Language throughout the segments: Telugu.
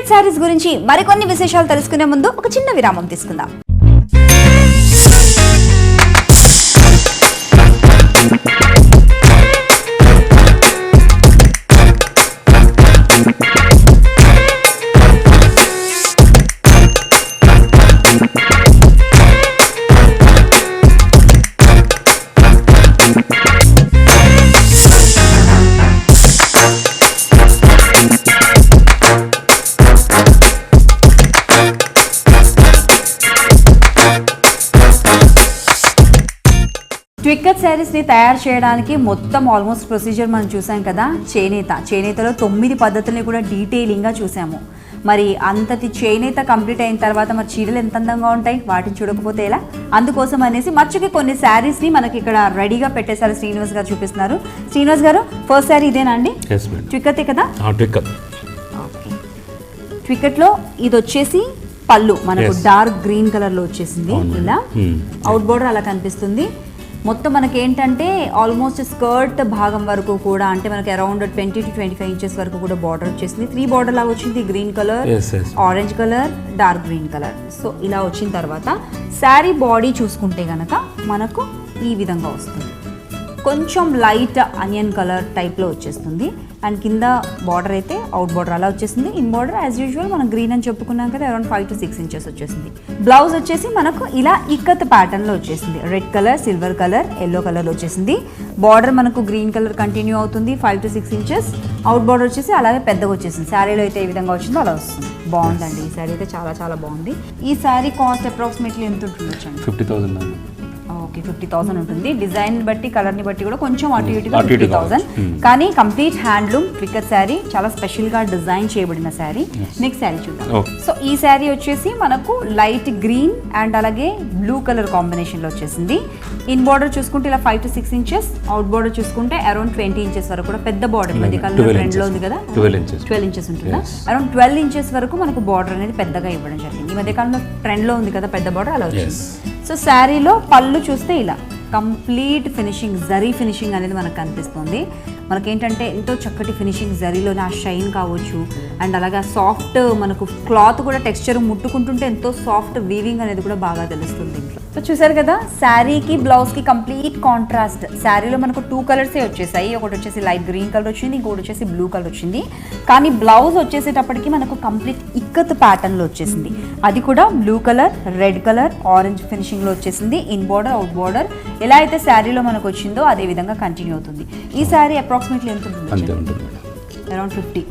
ట్వికెట్ శారీస్ గురించి మరికొన్ని విశేషాలు తెలుసుకునే ముందు ఒక చిన్న విరామం తీసుకుందాం. ట్వికెట్ శారీస్ ని తయారు చేయడానికి మొత్తం ఆల్మోస్ట్ ప్రొసీజర్ మనం చూసాం కదా. చేనేతలో 9 పద్ధతుల్ని కూడా డీటెయిలింగ్ గా చూసాము. మరి అంతటి చేనేత కంప్లీట్ అయిన తర్వాత మరి చీరలు ఎంత అందంగా ఉంటాయి, వాటిని చూడకపోతే ఎలా? అందుకోసం అనేసి మచ్చుకి కొన్ని శారీస్ ని మనకి ఇక్కడ రెడీగా పెట్టేశారు. శ్రీనివాస్ గారు చూపిస్తున్నారు. శ్రీనివాస్ గారు, ఫస్ట్ శారీ ఇదేనా అండి? ట్వికెట్ కదా? ట్వికెట్ లో ఇది వచ్చేసి పళ్ళు మనకు డార్క్ గ్రీన్ కలర్ లో వచ్చేసింది. ఇలా అవుట్ బోర్డర్ అలా కనిపిస్తుంది. మొత్తం మనకి ఏంటంటే ఆల్మోస్ట్ స్కర్ట్ భాగం వరకు కూడా అంటే మనకి అరౌండ్ 20 to 25 ఇంచెస్ వరకు కూడా బార్డర్ వచ్చేసింది. 3 బార్డర్ లాగా వచ్చింది. Green colour, orange colour, dark green colour. So ఇలా వచ్చిన తర్వాత శారీ బాడీ చూసుకుంటే గనక మనకు ఈ విధంగా వస్తుంది. కొంచెం లైట్ అనియన్ కలర్ టైప్లో వచ్చేస్తుంది. అండ్ కింద బార్డర్ అయితే అవుట్ బార్డర్ అలా వచ్చేసింది. ఇన్ బార్డర్ యాజ్ యూజువల్ మనం గ్రీన్ అని చెప్పుకున్నాం కదా, అరౌండ్ 5 to 6 ఇంచెస్ వచ్చేసింది. బ్లౌజ్ వచ్చేసి మనకు ఇలా ఇక్కత్ ప్యాటర్న్లో వచ్చేసింది. Red colour, silver colour, yellow కలర్లో వచ్చేసింది. బార్డర్ మనకు గ్రీన్ కలర్ కంటిన్యూ అవుతుంది. 5 to 6 ఇంచెస్. అవుట్ బార్డర్ వచ్చేసి అలాగే పెద్దగా వచ్చేసింది. శారీలో అయితే ఏ విధంగా వచ్చిందో అలా వస్తుంది. బాగుందండి ఈ శారీ అయితే, చాలా చాలా బాగుంది. ఈ శారీ కాస్ట్ అప్రాక్సిమేట్లీ ఎంత ఉంటుండొచ్చండి? 50,000. ఓకే, 50,000 ఉంటుంది. డిజైన్ బట్టి, కలర్ని బట్టి కూడా కొంచెం అటు ఇటుగా 50,000. కానీ కంప్లీట్ హ్యాండ్లూమ్ ట్వికెట్ శారీ, చాలా స్పెషల్గా డిజైన్ చేయబడిన శారీ. నెక్స్ట్ శారీ చూద్దాం. సో ఈ శారీ వచ్చేసి మనకు లైట్ గ్రీన్ అండ్ అలాగే బ్లూ కలర్ కాంబినేషన్లో వచ్చేసింది. ఇన్ బార్డర్ చూసుకుంటే ఇలా 5 to 6 ఇంచెస్. అవుట్ బార్డర్ చూసుకుంటే అరౌండ్ 20 ఇంచెస్ వరకు కూడా పెద్ద బార్డర్. మధ్య కాలంలో ట్రెండ్లో ఉంది కదా, 12 ఇంచెస్ ఉంటుందా? అరౌండ్ 12 ఇంచెస్ వరకు మనకు బార్డర్ అనేది పెద్దగా ఇవ్వడం జరిగింది. ఈ మధ్య కాలంలో ట్రెండ్లో ఉంది కదా పెద్ద బార్డర్, అలా వచ్చింది. సో శారీలో పళ్ళు చూస్తే ఇలా కంప్లీట్ ఫినిషింగ్, జరీ ఫినిషింగ్ అనేది మనకు కనిపిస్తుంది. మనకేంటంటే ఎంతో చక్కటి ఫినిషింగ్, జరీలోనే ఆ షైన్ కావచ్చు అండ్ అలాగే సాఫ్ట్ మనకు క్లాత్ కూడా టెక్స్చర్ ముట్టుకుంటుంటే ఎంతో సాఫ్ట్ వీవింగ్ అనేది కూడా బాగా తెలుస్తుంది ఇంట్లో. సో చూసారు కదా, శారీకి బ్లౌజ్కి కంప్లీట్ కాంట్రాస్ట్. శారీలో మనకు 2 కలర్సే వచ్చేసాయి. ఒకటి వచ్చేసి లైట్ గ్రీన్ కలర్ వచ్చింది, ఇంకోటి వచ్చేసి బ్లూ కలర్ వచ్చింది. కానీ బ్లౌజ్ వచ్చేసేటప్పటికి మనకు కంప్లీట్ ఇక్కత్ ప్యాటర్న్లో వచ్చేసింది. అది కూడా blue colour, red colour, orange ఫినిషింగ్లో వచ్చేసింది. ఇన్ బార్డర్, అవుట్ బార్డర్ ఎలా అయితే శారీలో మనకు వచ్చిందో అదే విధంగా కంటిన్యూ అవుతుంది. ఈ శారీ అప్రాక్సిమేట్లీ ఎంత ఉంటుంది? అరౌండ్ 50.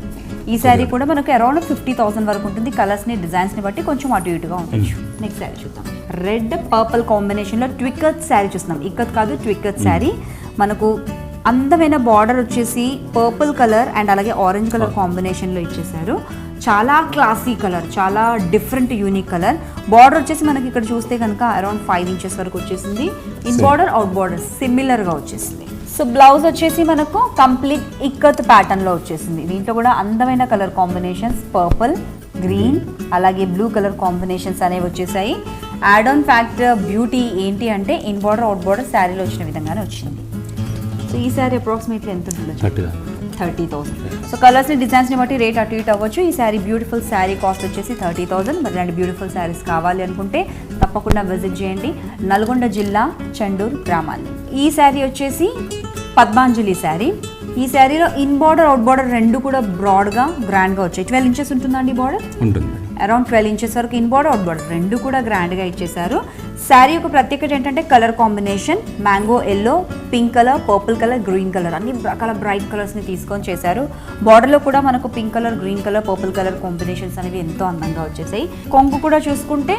ఈ శారీ కూడా మనకు అరౌండ్ 50,000 వరకు ఉంటుంది. కలర్స్ని, డిజైన్స్ని బట్టి కొంచెం అటు ఇటుగా ఉంటుంది. నెక్స్ట్ శారీ చూద్దాం. రెడ్ పర్పుల్ కాంబినేషన్లో ట్వికెట్ శారీ చూస్తున్నాం. ఇక్కత్ కాదు, ట్వికెట్ శారీ. మనకు అందమైన బార్డర్ వచ్చేసి పర్పుల్ కలర్ అండ్ అలాగే ఆరెంజ్ కలర్ కాంబినేషన్లో ఇచ్చేసారు. చాలా క్లాసీ కలర్, చాలా డిఫరెంట్ యూనిక్ కలర్. బార్డర్ వచ్చేసి మనకి ఇక్కడ చూస్తే కనుక అరౌండ్ 5 ఇంచెస్ వరకు వచ్చేసింది. ఇన్ బార్డర్, అవుట్ బార్డర్ సిమిలర్గా వచ్చేసింది. సో బ్లౌజ్ వచ్చేసి మనకు కంప్లీట్ ఇక్కత్ ప్యాటర్న్లో వచ్చేసింది. దీంట్లో కూడా అందమైన కలర్ కాంబినేషన్స్, పర్పుల్, గ్రీన్, అలాగే బ్లూ కలర్ కాంబినేషన్స్ అనేవి వచ్చేసాయి. యాడ్ ఆన్ ఫ్యాక్టర్ బ్యూటీ ఏంటి అంటే ఇన్ బార్డర్, అవుట్ బార్డర్ శారీలో వచ్చిన విధంగానే వచ్చింది. సో ఈ శారీ అప్రాక్సిమేట్లీ ఎంత ఉంటుంది? 30,000. సో కలర్స్ని, డిజైన్స్ని బట్టి రేట్ అటు ఇటు అవ్వచ్చు. ఈ శారీ బ్యూటిఫుల్ శారీ కాస్ట్ వచ్చేసి 30,000. మరి ఇలాంటి బ్యూటిఫుల్ శారీస్ కావాలి అనుకుంటే తప్పకుండా విజిట్ చేయండి నల్గొండ జిల్లా చండూరు గ్రామాన్ని. ఈ శారీ వచ్చేసి పద్మాంజలి శారీ. ఈ శారీలో ఇన్ బార్డర్, అవుట్ బార్డర్ రెండు కూడా బ్రాడ్గా, గ్రాండ్గా వచ్చాయి. 12 ఇంచెస్ ఉంటుందండి బార్డర్? ఉంటుంది. అరౌండ్ 12 ఇంచెస్ వరకు ఇన్ బార్డర్, అవుట్ బార్డర్ రెండు కూడా గ్రాండ్గా ఇచ్చేసారు. శారీ యొక్క ప్రత్యేకత ఏంటంటే colour combination mango yellow, pink colour, purple colour, green colour అన్ని రకాల బ్రైట్ కలర్స్ని తీసుకొని చేశారు. బార్డర్లో కూడా మనకు pink colour, green colour, purple colour combinations అనేవి ఎంతో అందంగా వచ్చేసాయి. కొంగు కూడా చూసుకుంటే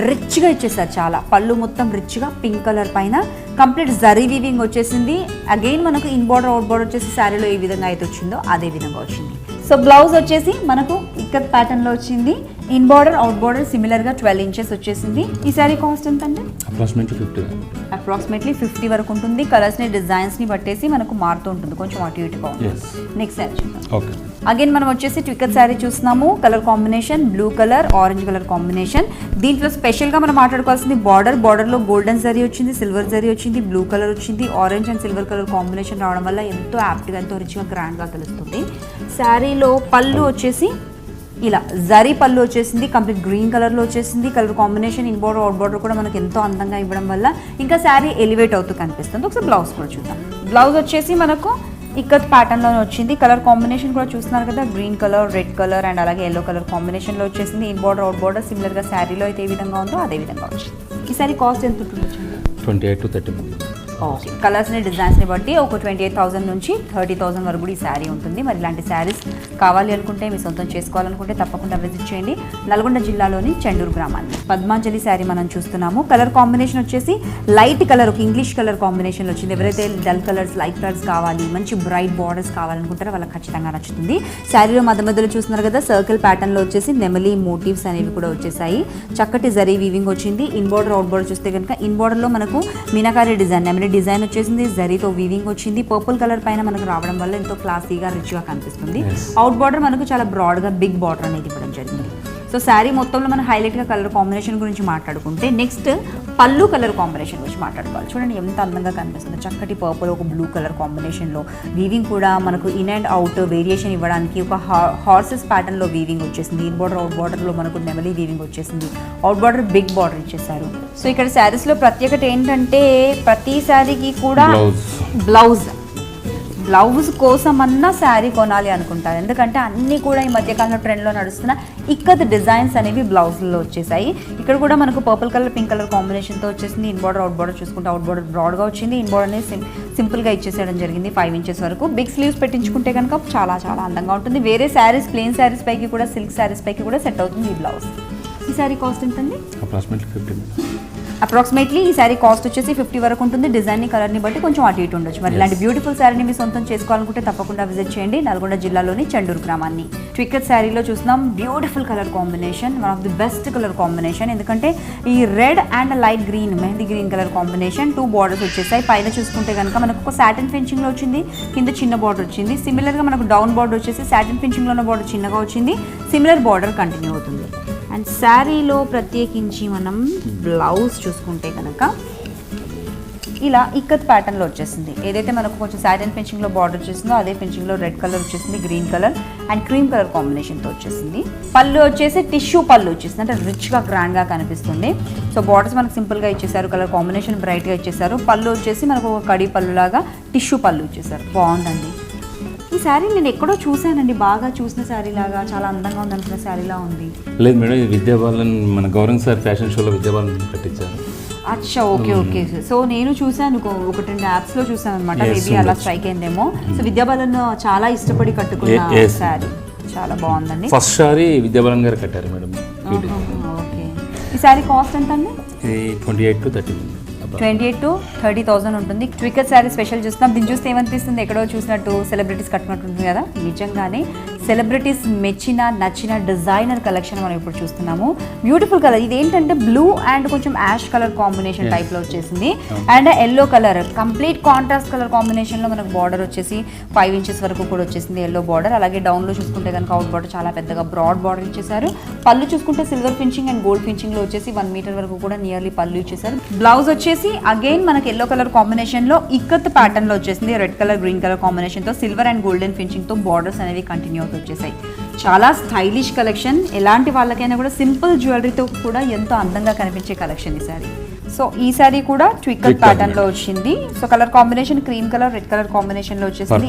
రిచ్గా ఇచ్చేసారు. చాలా పళ్ళు మొత్తం రిచ్గా పింక్ కలర్ పైన కంప్లీట్ జరీ వీవింగ్ వచ్చేసింది. అగైన్ మనకు ఇన్ బార్డర్, అవుట్ బార్డర్ వచ్చేసి శారీలో ఏ విధంగా అయితే వచ్చిందో అదే విధంగా వచ్చింది. సో బ్లౌజ్ వచ్చేసి మనకు ఇక్కత్ ప్యాటర్న్లో వచ్చింది. ఇన్ బార్డర్, అవుట్ బార్డర్ సిమిలర్గా 12 ఇంచెస్ వచ్చేసింది. ఈ శారీ కాస్ట్ ఎంత అంటే అప్రాక్సిమేట్లీ 50 వరకు ఉంటుంది. కలర్స్ని, డిజైన్స్ని బట్టేసి మనకు మారుతూ ఉంటుంది, కొంచెం అటు ఇటుగా ఉంటుంది. నెక్స్ట్ శారీ చూద్దాం. అగైన్ మనం వచ్చేసి ట్వికెట్ శారీ చూస్తున్నాము. Colour combination blue colour, orange colour combination. దీంట్లో స్పెషల్గా మనం మాట్లాడుకోవాల్సింది బార్డర్లో గోల్డెన్ జరీ వచ్చింది, సిల్వర్ జరీ వచ్చింది, బ్లూ కలర్ వచ్చింది. Orange and silver colour combination రావడం వల్ల ఎంతో యాప్ట్గా, ఎంతో రిచ్గా, గ్రాండ్గా తెలుస్తుంది. శారీలో పళ్ళు వచ్చేసి ఇలా జరీ పళ్ళు వచ్చేసింది, కంప్లీట్ గ్రీన్ కలర్లో వచ్చేసింది. Colour combination in border out border కూడా మనకు ఎంతో అందంగా ఇవ్వడం వల్ల ఇంకా శారీ ఎలివేట్ అవుతూ కనిపిస్తుంది. ఒకసారి బ్లౌజ్ కూడా చూద్దాం. బ్లౌజ్ వచ్చేసి మనకు ఇక్కత్ ప్యాటర్న్లో వచ్చింది. కలర్ కాంబినేషన్ కూడా చూస్తున్నారు కదా, green colour, red colour and అలాగే ఎల్లో కలర్ కాంబినేషన్లో వచ్చేసింది. ఇన్ బోర్డర్ అవుట్ బోర్డర్ సిమిలర్గా శారీలో అయితే ఏ విధంగా ఉందో అదే విధంగా వచ్చింది. ఈ శారీ కాస్ట్ ఎంత ఉంటుంది? 28 to 30. ఓకే, కలర్స్ని డిజైన్స్ని బట్టి ఒక 28,000 నుంచి 30,000 వరకు కూడా ఈ శారీ ఉంటుంది. మరి ఇలాంటి శారీస్ కావాలి అనుకుంటే, మీ సొంతం చేసుకోవాలనుకుంటే తప్పకుండా విజిట్ చేయండి. నల్గొండ జిల్లాలోని చెండూరు గ్రామాన్ని. పద్మాంజలి శారీ మనం చూస్తున్నాము. కలర్ కాంబినేషన్ వచ్చేసి లైట్ కలర్, ఒక ఇంగ్లీష్ కలర్ కాంబినేషన్ వచ్చింది. ఎవరైతే డల్ కలర్స్, లైట్ కలర్స్ కావాలి, మంచి బ్రైట్ బార్డర్స్ కావాలనుకుంటారో వాళ్ళకి ఖచ్చితంగా నచ్చుతుంది. శారీలో మధ్యలో చూస్తున్నారు కదా, సర్కిల్ ప్యాటర్న్లో వచ్చేసి నెమలి మోటివ్స్ అనేవి కూడా వచ్చేసాయి. చక్కటి జరీ వీవింగ్ వచ్చింది. ఇన్ బోర్డర్ అవుట్ బోర్డర్ చూస్తే కనుక ఇన్ బోర్డర్లో మనకు మీనాకారి డిజైన్, నెమలి డిజైన్ వచ్చేసింది. జరీతో వీవింగ్ వచ్చింది. పర్పుల్ కలర్ పైన మనకు రావడం వల్ల ఎంతో క్లాసీగా, రిచ్గా కనిపిస్తుంది. అవుట్ బార్డర్ మనకు చాలా బ్రాడ్గా బిగ్ బార్డర్ అనేది ఇవ్వడం జరిగింది. సో శారీ మొత్తంలో మనం హైలైట్గా కలర్ కాంబినేషన్ గురించి మాట్లాడుకుంటే, నెక్స్ట్ పళ్ళు కలర్ కాంబినేషన్ గురించి మాట్లాడుకోవాలి. చూడండి ఎంత అందంగా కనిపిస్తుంది. చక్కటి పర్పుల్ ఒక బ్లూ కలర్ కాంబినేషన్లో వీవింగ్ కూడా మనకు ఇన్ అండ్ అవుట్ వేరియేషన్ ఇవ్వడానికి ఒక హార్సెస్ ప్యాటర్న్లో వీవింగ్ వచ్చేసింది. ఇన్ బార్డర్ అవుట్ బార్డర్లో మనకు నెమలి వీవింగ్ వచ్చేసింది. అవుట్ బార్డర్ బిగ్ బార్డర్ ఇచ్చేసారు. సో ఇక్కడ శారీస్లో ప్రత్యేకత ఏంటంటే, ప్రతి శారీకి కూడా బ్లౌజ్ కోసమన్నా శారీ కొనాలి అనుకుంటారు. ఎందుకంటే అన్నీ కూడా ఈ మధ్యకాలంలో ట్రెండ్లో నడుస్తున్న ఇక్కత్ డిజైన్స్ అనేవి బ్లౌజ్లో వచ్చేసాయి. ఇక్కడ కూడా మనకు పర్పుల్ కలర్, పింక్ కలర్ కాంబినేషన్తో వచ్చేసింది. ఇన్ బార్డర్ అవుట్ బార్డర్ చూసుకుంటే అవుట్ బార్డర్ బ్రాడ్గా వచ్చింది. ఇన్ బార్డర్ అనేది సింపుల్గా ఇచ్చేసేయడం జరిగింది. 5 ఇంచెస్ వరకు. బిగ్ స్లీవ్స్ పెట్టించుకుంటే కనుక చాలా చాలా అందంగా ఉంటుంది. వేరే శారీస్, ప్లెయిన్ శారీస్ పైకి కూడా, సిల్క్ శారీస్ పైకి కూడా సెట్ అవుతుంది ఈ బ్లౌజ్. ఈ శారీ కాస్ట్ ఎంతండి? అప్రాక్సిమేట్లీ ఈ శారీ కాస్ట్ వచ్చేసి 50 వరకు ఉంటుంది. డిజైన్ని, కలర్ని బట్టి కొంచెం అటు ఇటు ఉండొచ్చు. మరి ఇలాంటి బ్యూటిఫుల్ శారీని మీ సొంతం చేసుకోవాలనుకుంటే తప్పకుండా విజిట్ చేయండి నల్గొండ జిల్లాలోని చెండూరు గ్రామాన్ని. ట్విక్కత్ శారీలో చూస్తున్నాం beautiful colour combination, one of the best colour combination. ఎందుకంటే ఈ red and light green, mehndi green colour combination. 2 borders వచ్చేసాయి. పైన చూసుకుంటే కనుక మనకు ఒక సాటిన్ ఫినిషింగ్లో వచ్చింది, కింద చిన్న బార్డర్ వచ్చింది. సిమిలర్గా మనకు డౌన్ బార్డర్ వచ్చేసి సాటిన్ ఫినిషింగ్లో ఉన్న బార్డర్ చిన్నగా వచ్చింది. సిమిలర్ బార్డర్ కంటిన్యూ అవుతుంది. అండ్ శారీలో ప్రత్యేకించి మనం బ్లౌజ్ చూసుకుంటే కనుక ఇలా ఇక్కత్ ప్యాటర్న్లో వచ్చేసింది. ఏదైతే మనకు కొంచెం సాటిన్ ఫినిషింగ్లో బార్డర్ వచ్చేసిందో అదే ఫినిషింగ్లో రెడ్ కలర్ వచ్చేసింది, green colour and cream colour కాంబినేషన్తో వచ్చేసింది. పళ్ళు వచ్చేసి టిష్యూ పళ్ళు వచ్చేసింది, అంటే రిచ్గా, గ్రాండ్గా కనిపిస్తుంది. సో బార్డర్స్ మనకు సింపుల్గా ఇచ్చేసారు, కలర్ కాంబినేషన్ బ్రైట్గా ఇచ్చేసారు. పళ్ళు వచ్చేసి మనకు ఒక కడి పళ్ళులాగా టిష్యూ పళ్ళు ఇచ్చేసారు. బాగుందండి. ఈ శారీ నేను ఎక్కడో చూసానండి, బాగా చూసిన శారీ లాగా, చాలా అందంగా ఉంది అనుకున్న శారీలా ఉంది. లేదు మేడం, ఇది విద్యాబాలన్, మన గౌరవ్ సార్ ఫ్యాషన్ షోలో విద్యాబాలన్ కట్టించారు. అచ్చా, ఓకే ఓకే. సో నేను చూసాను, 1-2 యాప్స్లో చూసాను అనమాట. మేబీ అలా స్ట్రైక్ అయిందేమో. సో విద్యాబాలన్ చాలా ఇష్టపడి కట్టుకున్న శారీ, చాలా బాగుందండి. ఫస్ట్ శారీ విద్యాబాలన్ గారు కట్టారు మేడం. ఓకే. ఈ శారీ కాస్ట్ ఎంత అండి? 28 to 30. 28 to 30,000 ఉంటుంది. ట్విక్కత్ శారీ స్పెషల్ చూస్తున్నాం. దీన్ని చూస్తే ఏమనిపిస్తుంది, ఎక్కడో చూసినట్టు సెలబ్రిటీస్ కట్టుకున్నట్టు ఉంటుంది కదా. నిజంగానే సెలబ్రిటీస్ మెచ్చిన, నచ్చిన డిజైనర్ కలెక్షన్ మనం ఇప్పుడు చూస్తున్నాము. Beautiful colour. ఇది ఏంటంటే బ్లూ అండ్ కొంచెం యాష్ కలర్ కాంబినేషన్ టైప్లో వచ్చేసింది. And yellow colour, complete contrast colour కాంబినేషన్లో మనకు బార్డర్ వచ్చేసి 5 ఇంచెస్ వరకు కూడా వచ్చేసింది ఎల్లో బార్డర్. అలాగే డౌన్లో చూసుకుంటే కనుక అవుట్ బార్డర్ చాలా పెద్దగా బ్రాడ్ బార్డర్ ఇచ్చేసారు. పళ్ళు చూసుకుంటే సిల్వర్ ఫినిషింగ్ అండ్ గోల్డ్ ఫినిషింగ్లో వచ్చేసి 1 మీటర్ వరకు కూడా నియర్లీ పళ్ళు ఇచ్చేసారు. బ్లౌజ్ వచ్చేసి అగైన్ మనకి ఎల్లో కలర్ కాంబినేషన్ లో ఇక్కత్ ప్యాటర్న్ లో వచ్చేసింది. Red colour, green colour combination తో సిల్వర్ అండ్ గోల్డెన్ ఫినిషింగ్ తో బార్డర్స్ అనేవి కంటిన్యూ అవుతూ వచ్చేసాయి. చాలా స్టైలిష్ కలెక్షన్. ఎలాంటి వాళ్ళకైనా కూడా సింపుల్ జ్యువెలరీతో కూడా ఎంతో అందంగా కనిపించే కలెక్షన్ ఈ సారీ. సో ఈ సారీ కూడా ట్విక్కత్ ప్యాటర్న్ లో వచ్చింది. So colour combination cream colour, red colour combination లో వచ్చేసింది.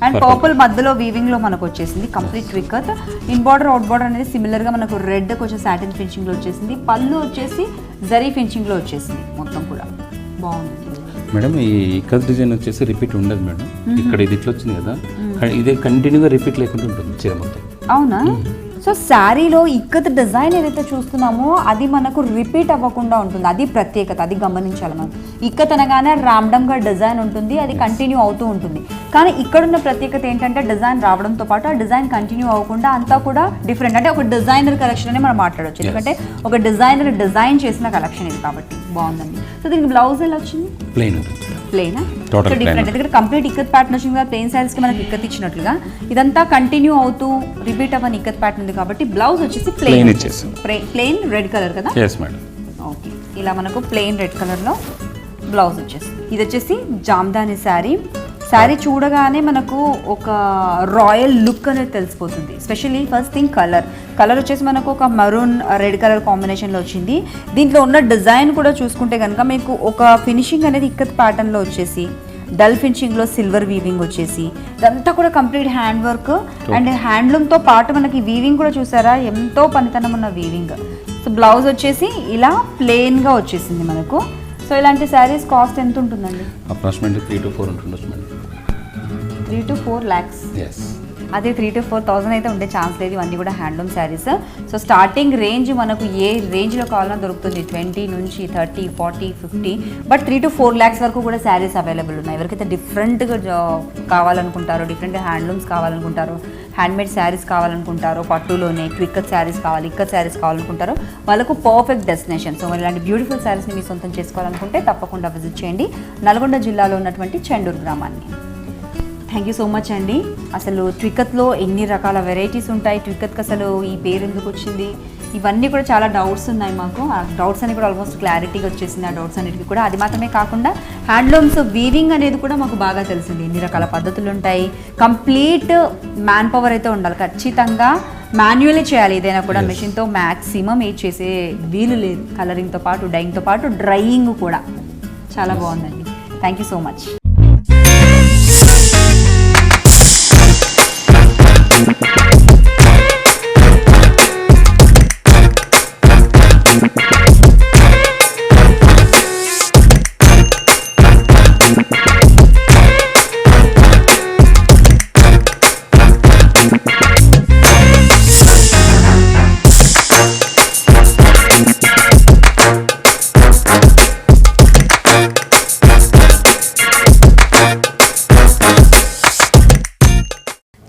అండ్ పర్పుల్ మధ్యలో వీవింగ్ లో మనకు వచ్చేసింది. కంప్లీట్ ట్విక్కత్. ఇన్ బార్డర్, అవుట్ బార్డర్ అనేది సిమిలర్ గా మనకు రెడ్ కొంచెం సాటిన్ ఫినిషింగ్ లో వచ్చేసింది. పళ్ళు వచ్చేసి జరీ ఫినిషింగ్ లో వచ్చేసింది. మొత్తం కూడా బాగుంది మేడం. ఈ ఇక్కత్ డిజైన్ వచ్చేసి రిపీట్ ఉండదు మేడం. ఇక్కడ ఇది ఇట్లా వచ్చింది కదా, ఇదే కంటిన్యూగా రిపీట్ లేకుండా ఉంటుంది చీర మొత్తం. అవునా? సో శారీలో ఇక్కత్ డిజైన్ ఏదైతే చూస్తున్నామో అది మనకు రిపీట్ అవ్వకుండా ఉంటుంది. అది ప్రత్యేకత, అది గమనించాలి మనం. ఇక్కత్ అనగానే ర్యాండమ్గా డిజైన్ ఉంటుంది, అది కంటిన్యూ అవుతూ ఉంటుంది. కానీ ఇక్కడున్న ప్రత్యేకత ఏంటంటే డిజైన్ రావడంతో పాటు ఆ డిజైన్ కంటిన్యూ అవ్వకుండా అంతా కూడా డిఫరెంట్, అంటే ఒక డిజైనర్ కలెక్షన్ అని మనం మాట్లాడవచ్చు. ఎందుకంటే ఒక డిజైనర్ డిజైన్ చేసిన కలెక్షన్ ఇది కాబట్టి బాగుందండి. సో దీనికి బ్లౌజ్ ఎలా వచ్చింది? ప్లెయినా? సో డిఫరెంట్, ఎందుకంటే కంప్లీట్ ఇక్కత్ ప్యాటర్న్ వచ్చింది కదా. ప్లెయిన్ శారీస్కి మనకి ఇక్కత్ ఇచ్చినట్లుగా ఇదంతా కంటిన్యూ అవుతూ రిపీట్ అవ్వని ఇక్కత్ ప్యాటర్న్ ఉంది కాబట్టి బ్లౌజ్ వచ్చేసి ప్లెయిన్ రెడ్ కలర్ కదా. ఓకే, ఇలా మనకు ప్లెయిన్ రెడ్ కలర్లో బ్లౌజ్ వచ్చేసి. ఇది వచ్చేసి జామ్దాని శారీ. శారీ చూడగానే మనకు ఒక రాయల్ లుక్ అనేది తెలిసిపోతుంది. స్పెషల్లీ ఫస్ట్ థింగ్ కలర్ వచ్చేసి మనకు ఒక మరూన్ రెడ్ కలర్ కాంబినేషన్లో వచ్చింది. దీంట్లో ఉన్న డిజైన్ కూడా చూసుకుంటే కనుక మీకు ఒక ఫినిషింగ్ అనేది ఇక్కత్ ప్యాటర్న్లో వచ్చేసి డల్ ఫినిషింగ్లో సిల్వర్ వీవింగ్ వచ్చేసి ఇదంతా కూడా కంప్లీట్ హ్యాండ్ వర్క్ అండ్ హ్యాండ్లూమ్తో పాటు మనకి వీవింగ్ కూడా చూసారా, ఎంతో పనితనం ఉన్న వీవింగ్. సో బ్లౌజ్ వచ్చేసి ఇలా ప్లెయిన్గా వచ్చేసింది మనకు. సో ఇలాంటి శారీస్ కాస్ట్ ఎంత ఉంటుందండి? అప్రాక్సిమేట్లీ 3 to 4 ఉంటుండొచ్చు మేడం. 3 to 4 lakhs. అదే 3 to 4,000 అయితే ఉండే ఛాన్స్ లేదు. ఇవన్నీ కూడా handloom saris. So starting range మనకు ఏ రేంజ్లో కావాలన్నా దొరుకుతుంది, 20 నుంచి 30, 40, 50. బట్ 3 to 4 lakhs వరకు కూడా శారీస్ అవైలబుల్ ఉన్నాయి. ఎవరికైతే డిఫరెంట్గా కావాలనుకుంటారో, డిఫరెంట్గా హ్యాండ్లూమ్స్ కావాలనుకుంటారో, హ్యాండ్మేడ్ శారీస్ కావాలనుకుంటారో, పట్టులోనే ఇక్కత్ శారీస్ కావాలనుకుంటారో వాళ్ళకు పర్ఫెక్ట్ డెస్టినేషన్. సో మరి ఇలాంటి బ్యూటిఫుల్ శారీస్ని మీ సొంతం చేసుకోవాలనుకుంటే తప్పకుండా విజిట్ చేయండి నల్గొండ జిల్లాలో ఉన్నటువంటి చెండూరు గ్రామాన్ని. థ్యాంక్ యూ సో మచ్ అండి. అసలు ట్వికత్లో ఎన్ని రకాల వెరైటీస్ ఉంటాయి, ట్వికత్కి అసలు ఈ పేరు ఎందుకు వచ్చింది, ఇవన్నీ కూడా చాలా డౌట్స్ ఉన్నాయి మాకు. ఆ డౌట్స్ అన్ని కూడా ఆల్మోస్ట్ క్లారిటీగా వచ్చేసింది. ఆ డౌట్స్ అన్నిటికీ కూడా అది మాత్రమే కాకుండా హ్యాండ్లూమ్స్ వీవింగ్ అనేది కూడా మాకు బాగా తెలిసింది. ఎన్ని రకాల పద్ధతులు ఉంటాయి, కంప్లీట్ మ్యాన్ పవర్ అయితే ఉండాలి, ఖచ్చితంగా మాన్యువల్లీ చేయాలి ఏదైనా కూడా. మెషిన్తో మ్యాక్సిమం ఏది చేసే వీలు లేదు. కలరింగ్తో పాటు డైయింగ్తో పాటు డ్రైయింగ్ కూడా చాలా బాగుందండి. Thank you so much.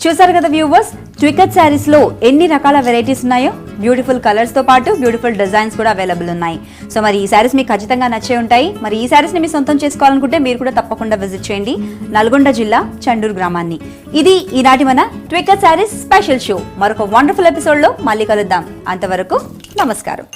చూసారు కదా వ్యూవర్స్, ట్వికత్ శారీస్లో ఎన్ని రకాల వెరైటీస్ ఉన్నాయో, బ్యూటిఫుల్ కలర్స్తో పాటు బ్యూటిఫుల్ డిజైన్స్ కూడా అవైలబుల్ ఉన్నాయి. సో మరి ఈ శారీస్ మీకు ఖచ్చితంగా నచ్చే ఉంటాయి. మరి ఈ శారీస్ని మీ సొంతం చేసుకోవాలనుకుంటే మీరు కూడా తప్పకుండా విజిట్ చేయండి నల్గొండ జిల్లా చెండూరు గ్రామాన్ని. ఇది ఈనాటి మన ట్వికత్ శారీస్ స్పెషల్ షో. మరొక వండర్ఫుల్ ఎపిసోడ్లో మళ్ళీ కలుద్దాం. అంతవరకు నమస్కారం.